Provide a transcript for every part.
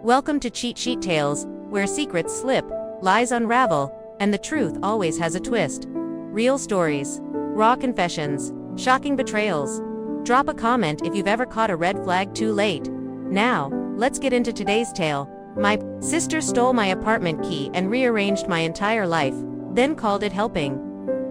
Welcome to Cheat Sheet Tales, where secrets slip, lies unravel, and the truth always has a twist. Real stories, raw confessions, shocking betrayals. Drop a comment if you've ever caught a red flag too late. Now, let's get into today's tale. My sister stole my apartment key and rearranged my entire life, then called it helping.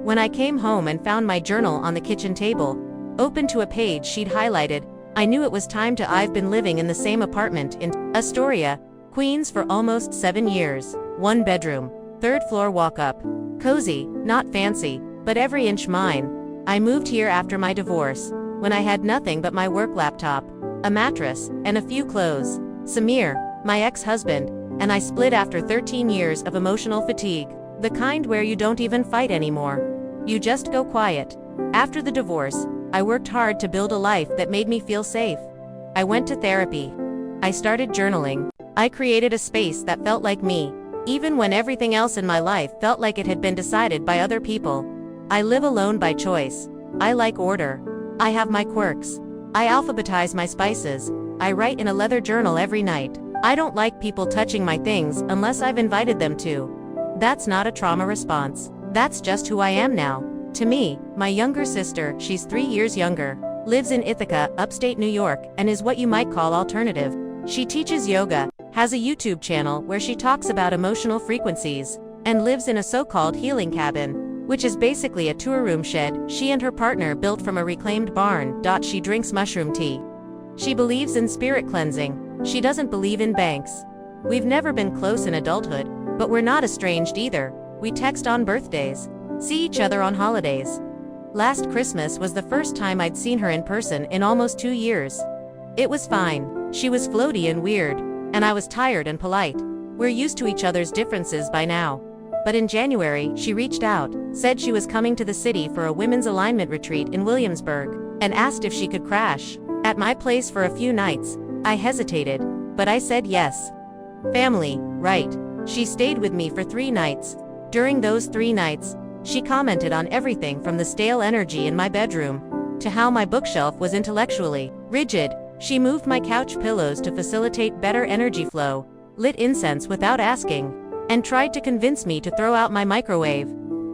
When I came home and found my journal on the kitchen table, open to a page she'd highlighted, I knew it was time to. I've been living in the same apartment in Astoria, Queens for almost 7 years. 1 bedroom, 3rd floor walk-up. Cozy, not fancy, but every inch mine. I moved here after my divorce, when I had nothing but my work laptop, a mattress, and a few clothes. Samir, my ex-husband, and I split after 13 years of emotional fatigue. The kind where you don't even fight anymore. You just go quiet. After the divorce, I worked hard to build a life that made me feel safe. I went to therapy. I started journaling. I created a space that felt like me, even when everything else in my life felt like it had been decided by other people. I live alone by choice. I like order. I have my quirks. I alphabetize my spices. I write in a leather journal every night. I don't like people touching my things unless I've invited them to. That's not a trauma response. That's just who I am now. To me, my younger sister, she's 3 years younger, lives in Ithaca, upstate New York, and is what you might call alternative. She teaches yoga, has a YouTube channel where she talks about emotional frequencies, and lives in a so-called healing cabin, which is basically a tour room shed she and her partner built from a reclaimed barn. She drinks mushroom tea. She believes in spirit cleansing. She doesn't believe in banks. We've never been close in adulthood, but we're not estranged either. We text on birthdays, see each other on holidays. Last Christmas was the first time I'd seen her in person in almost 2 years. It was fine. She was floaty and weird, and I was tired and polite. We're used to each other's differences by now. But in January, she reached out, said she was coming to the city for a women's alignment retreat in Williamsburg, and asked if she could crash at my place for a few nights. I hesitated, but I said yes. Family, right? She stayed with me for 3 nights. During those 3 nights, she commented on everything from the stale energy in my bedroom to how my bookshelf was intellectually rigid. She moved my couch pillows to facilitate better energy flow, lit incense without asking, and tried to convince me to throw out my microwave.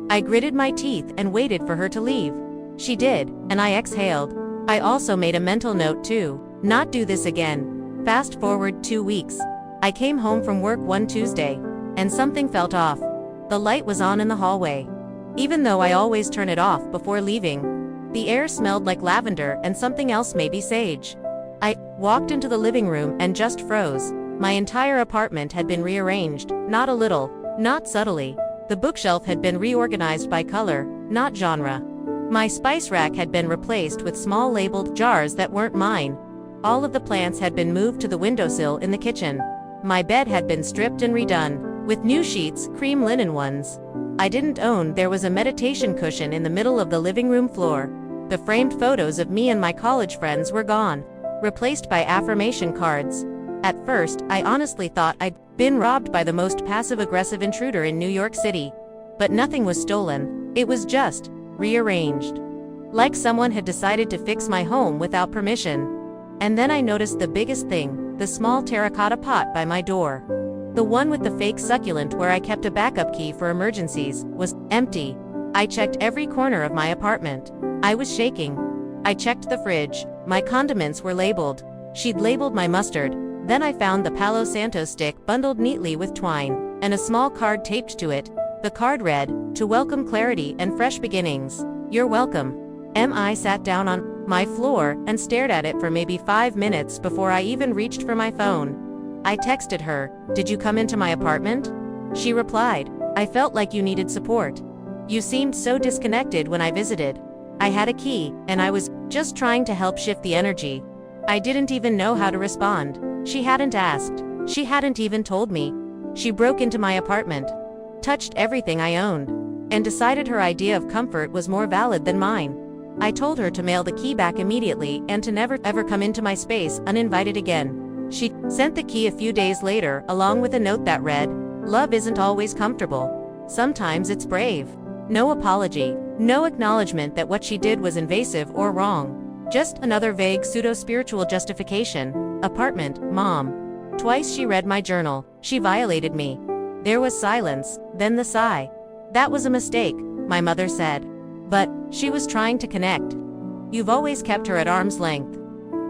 I gritted my teeth and waited for her to leave. She did, and I exhaled. I also made a mental note to not do this again. Fast forward 2 weeks. I came home from work one Tuesday, and something felt off. The light was on in the hallway, even though I always turn it off before leaving. The air smelled like lavender and something else, maybe sage. I walked into the living room and just froze. My entire apartment had been rearranged, not a little, not subtly. The bookshelf had been reorganized by color, not genre. My spice rack had been replaced with small labeled jars that weren't mine. All of the plants had been moved to the windowsill in the kitchen. My bed had been stripped and redone, with new sheets, cream linen ones. I didn't own. There was a meditation cushion in the middle of the living room floor. The framed photos of me and my college friends were gone, replaced by affirmation cards. At first, I honestly thought I'd been robbed by the most passive-aggressive intruder in New York City. But nothing was stolen. It was just rearranged. Like someone had decided to fix my home without permission. And then I noticed the biggest thing, the small terracotta pot by my door. The one with the fake succulent where I kept a backup key for emergencies, was empty. I checked every corner of my apartment. I was shaking. I checked the fridge. My condiments were labeled. She'd labeled my mustard. Then I found the Palo Santo stick bundled neatly with twine, and a small card taped to it. The card read, "To welcome clarity and fresh beginnings. You're welcome." I sat down on my floor and stared at it for maybe 5 minutes before I even reached for my phone. I texted her, "Did you come into my apartment?" She replied, "I felt like you needed support. You seemed so disconnected when I visited. I had a key, and I was just trying to help shift the energy." I didn't even know how to respond. She hadn't asked. She hadn't even told me. She broke into my apartment, touched everything I owned, and decided her idea of comfort was more valid than mine. I told her to mail the key back immediately and to never ever come into my space uninvited again. She sent the key a few days later, along with a note that read, "Love isn't always comfortable. Sometimes it's brave." No apology, no acknowledgement that what she did was invasive or wrong. Just another vague pseudo-spiritual justification. Apartment, mom. Twice she read my journal. She violated me. There was silence, then the sigh. That was a mistake, my mother said. But she was trying to connect. You've always kept her at arm's length.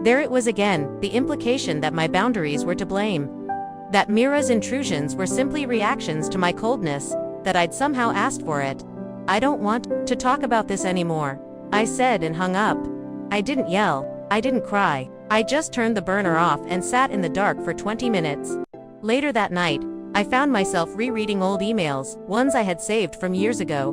There it was again, the implication that my boundaries were to blame. That Mira's intrusions were simply reactions to my coldness, that I'd somehow asked for it. I don't want to talk about this anymore, I said and hung up. I didn't yell, I didn't cry. I just turned the burner off and sat in the dark for 20 minutes. Later that night, I found myself rereading old emails, ones I had saved from years ago.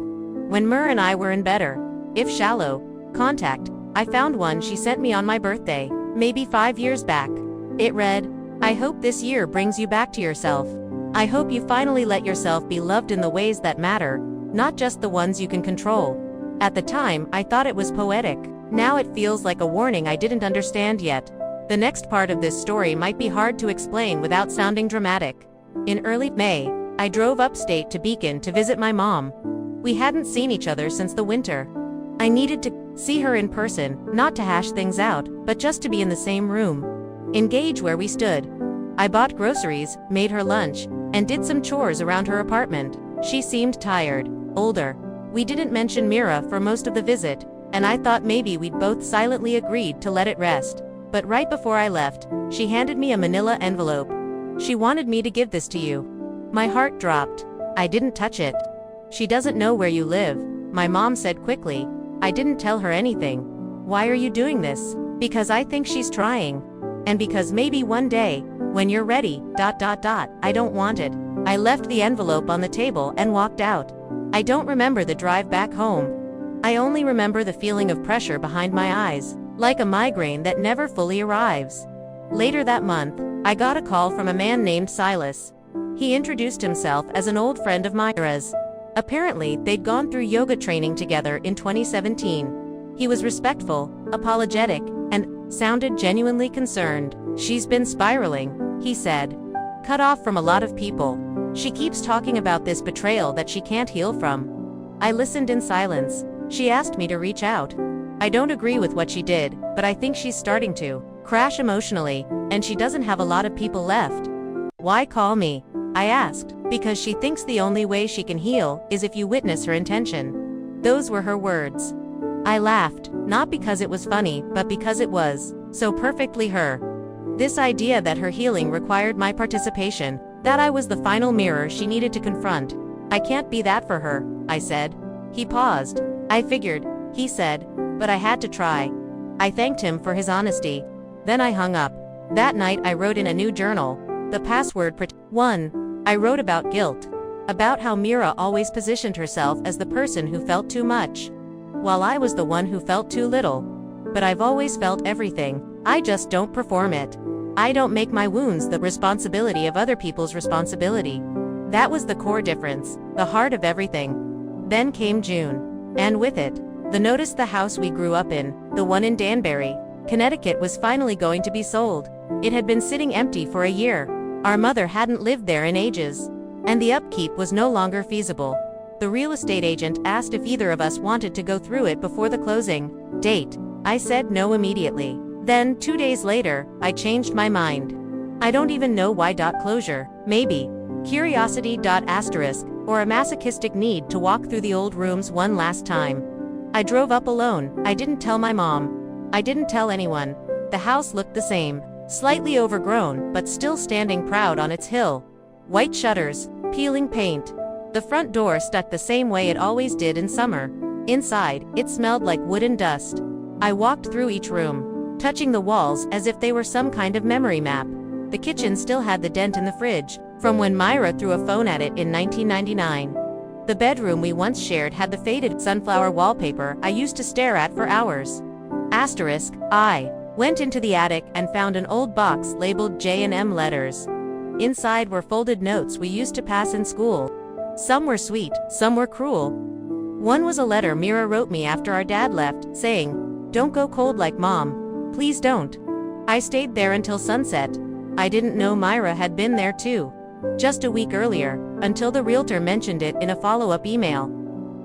When Mur and I were in better, if shallow, contact, I found one she sent me on my birthday, maybe 5 years back. It read, I hope this year brings you back to yourself. I hope you finally let yourself be loved in the ways that matter, not just the ones you can control. At the time, I thought it was poetic. Now it feels like a warning I didn't understand yet. The next part of this story might be hard to explain without sounding dramatic. In early May, I drove upstate to Beacon to visit my mom. We hadn't seen each other since the winter. I needed to see her in person, not to hash things out, but just to be in the same room. Engage where we stood. I bought groceries, made her lunch, and did some chores around her apartment. She seemed tired, older. We didn't mention Mira for most of the visit, and I thought maybe we'd both silently agreed to let it rest. But right before I left, she handed me a manila envelope. She wanted me to give this to you. My heart dropped. I didn't touch it. She doesn't know where you live, my mom said quickly. I didn't tell her anything. Why are you doing this? Because I think she's trying. And because maybe one day, when you're ready, ... I don't want it. I left the envelope on the table and walked out. I don't remember the drive back home. I only remember the feeling of pressure behind my eyes, like a migraine that never fully arrives. Later that month, I got a call from a man named Silas. He introduced himself as an old friend of Mira's. Apparently, they'd gone through yoga training together in 2017. He was respectful, apologetic, and sounded genuinely concerned. She's been spiraling, he said. Cut off from a lot of people. She keeps talking about this betrayal that she can't heal from. I listened in silence. She asked me to reach out. I don't agree with what she did, but I think she's starting to crash emotionally, and she doesn't have a lot of people left. Why call me? I asked, because she thinks the only way she can heal is if you witness her intention. Those were her words. I laughed, not because it was funny, but because it was so perfectly her. This idea that her healing required my participation, that I was the final mirror she needed to confront. I can't be that for her, I said. He paused. I figured, he said, but I had to try. I thanked him for his honesty. Then I hung up. That night I wrote in a new journal. The password 1. I wrote about guilt. About how Mira always positioned herself as the person who felt too much, while I was the one who felt too little. But I've always felt everything. I just don't perform it. I don't make my wounds the responsibility of other people's responsibility. That was the core difference, the heart of everything. Then came June. And with it, the notice the house we grew up in, the one in Danbury, Connecticut, was finally going to be sold. It had been sitting empty for a year. Our mother hadn't lived there in ages, and the upkeep was no longer feasible. The real estate agent asked if either of us wanted to go through it before the closing date. I said no immediately. Then, 2 days later, I changed my mind. I don't even know why. Closure, maybe. Curiosity. Asterisk, or a masochistic need to walk through the old rooms one last time. I drove up alone. I didn't tell my mom. I didn't tell anyone. The house looked the same. Slightly overgrown, but still standing proud on its hill. White shutters, peeling paint. The front door stuck the same way it always did in summer. Inside, it smelled like wood and dust. I walked through each room, touching the walls as if they were some kind of memory map. The kitchen still had the dent in the fridge, from when Myra threw a phone at it in 1999. The bedroom we once shared had the faded sunflower wallpaper I used to stare at for hours. Asterisk, I went into the attic and found an old box labeled J&M letters. Inside were folded notes we used to pass in school. Some were sweet, some were cruel. One was a letter Mira wrote me after our dad left, saying, "Don't go cold like Mom. Please don't." I stayed there until sunset. I didn't know Myra had been there too. Just a week earlier, until the realtor mentioned it in a follow-up email.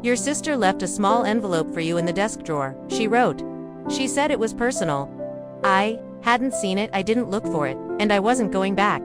"Your sister left a small envelope for you in the desk drawer," she wrote. She said it was personal. I hadn't seen it, I didn't look for it, and I wasn't going back.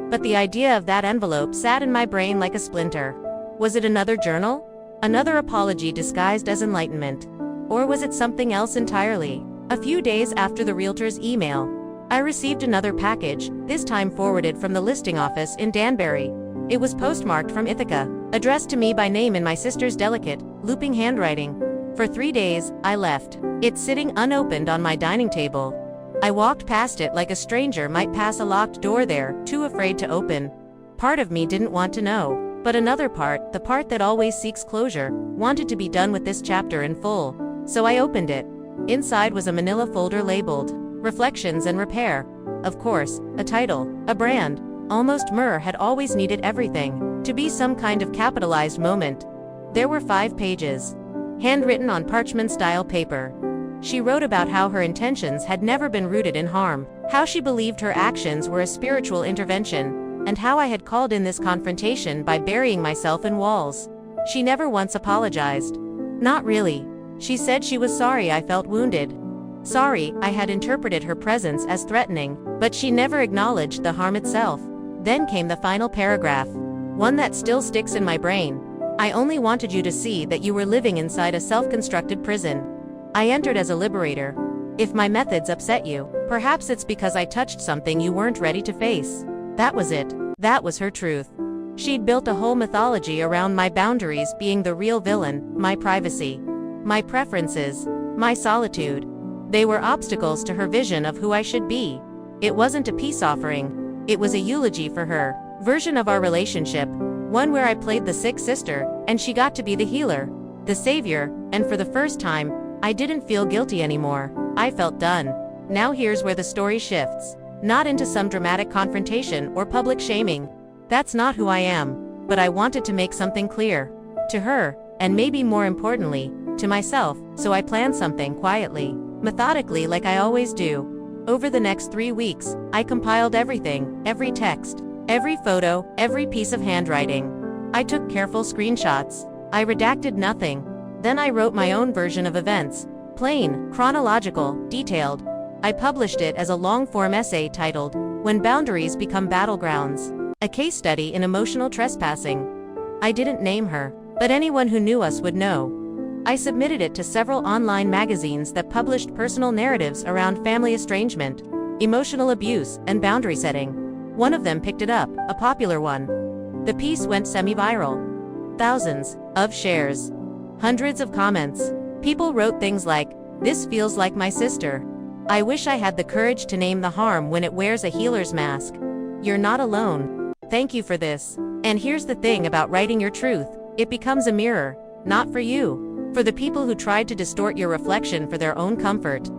But the idea of that envelope sat in my brain like a splinter. Was it another journal? Another apology disguised as enlightenment? Or was it something else entirely? A few days after the realtor's email, I received another package, this time forwarded from the listing office in Danbury. It was postmarked from Ithaca, addressed to me by name in my sister's delicate, looping handwriting. For 3 days, I left it sitting unopened on my dining table. I walked past it like a stranger might pass a locked door there, too afraid to open. Part of me didn't want to know, but another part, the part that always seeks closure, wanted to be done with this chapter in full. So I opened it. Inside was a manila folder labeled Reflections and Repair. Of course, a title, a brand. Almost Myrrh had always needed everything to be some kind of capitalized moment. There were 5 pages, handwritten on parchment-style paper. She wrote about how her intentions had never been rooted in harm, how she believed her actions were a spiritual intervention, and how I had called in this confrontation by burying myself in walls. She never once apologized. Not really. She said she was sorry I felt wounded. Sorry I had interpreted her presence as threatening, but she never acknowledged the harm itself. Then came the final paragraph, one that still sticks in my brain. I only wanted you to see that you were living inside a self-constructed prison. I entered as a liberator. If my methods upset you, perhaps it's because I touched something you weren't ready to face. That was it. That was her truth. She'd built a whole mythology around my boundaries being the real villain, my privacy, my preferences, my solitude. They were obstacles to her vision of who I should be. It wasn't a peace offering. It was a eulogy for her version of our relationship, one where I played the sick sister, and she got to be the healer, the savior, and for the first time, I didn't feel guilty anymore. I felt done. Now here's where the story shifts. Not into some dramatic confrontation or public shaming. That's not who I am. But I wanted to make something clear. To her, and maybe more importantly, to myself, so I planned something quietly, methodically like I always do. Over the next 3 weeks, I compiled everything, every text, every photo, every piece of handwriting. I took careful screenshots. I redacted nothing. Then I wrote my own version of events. Plain, chronological, detailed. I published it as a long-form essay titled, When Boundaries Become Battlegrounds, a case study in emotional trespassing. I didn't name her, but anyone who knew us would know. I submitted it to several online magazines that published personal narratives around family estrangement, emotional abuse, and boundary setting. One of them picked it up, a popular one. The piece went semi-viral. Thousands of shares. Hundreds of comments. People wrote things like, "This feels like my sister. I wish I had the courage to name the harm when it wears a healer's mask. You're not alone. Thank you for this." And here's the thing about writing your truth. It becomes a mirror. Not for you. For the people who tried to distort your reflection for their own comfort.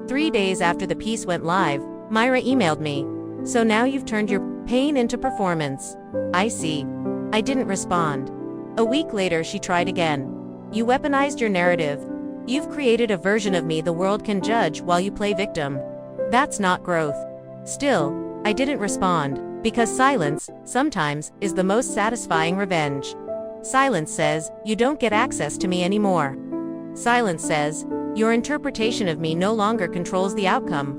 3 days after the piece went live, Myra emailed me. "So now you've turned your pain into performance." I see. I didn't respond. A week later she tried again. "You weaponized your narrative. You've created a version of me the world can judge while you play victim. That's not growth." Still, I didn't respond, because silence, sometimes, is the most satisfying revenge. Silence says, "You don't get access to me anymore." Silence says, "Your interpretation of me no longer controls the outcome."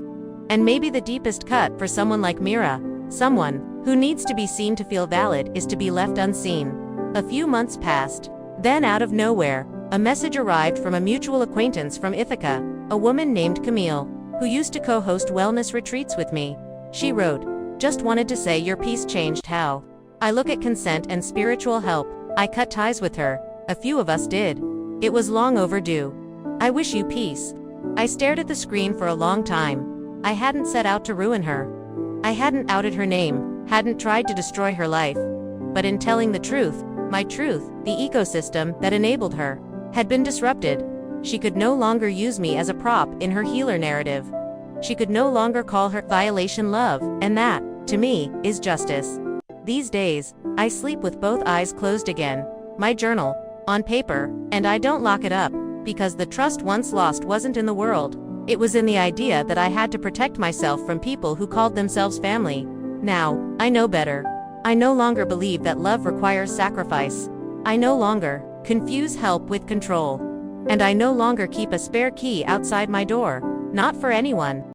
And maybe the deepest cut for someone like Myra, someone who needs to be seen to feel valid, is to be left unseen. A few months passed. Then out of nowhere, a message arrived from a mutual acquaintance from Ithaca, a woman named Camille, who used to co-host wellness retreats with me. She wrote, "Just wanted to say your piece changed how I look at consent and spiritual help." I cut ties with her. A few of us did. It was long overdue. "I wish you peace." I stared at the screen for a long time. I hadn't set out to ruin her. I hadn't outed her name, hadn't tried to destroy her life. But in telling the truth, my truth, the ecosystem that enabled her, had been disrupted. She could no longer use me as a prop in her healer narrative. She could no longer call her violation love, and that, to me, is justice. These days, I sleep with both eyes closed again. My journal, on paper, and I don't lock it up, because the trust once lost wasn't in the world. It was in the idea that I had to protect myself from people who called themselves family. Now, I know better. I no longer believe that love requires sacrifice. I no longer confuse help with control. And I no longer keep a spare key outside my door, not for anyone.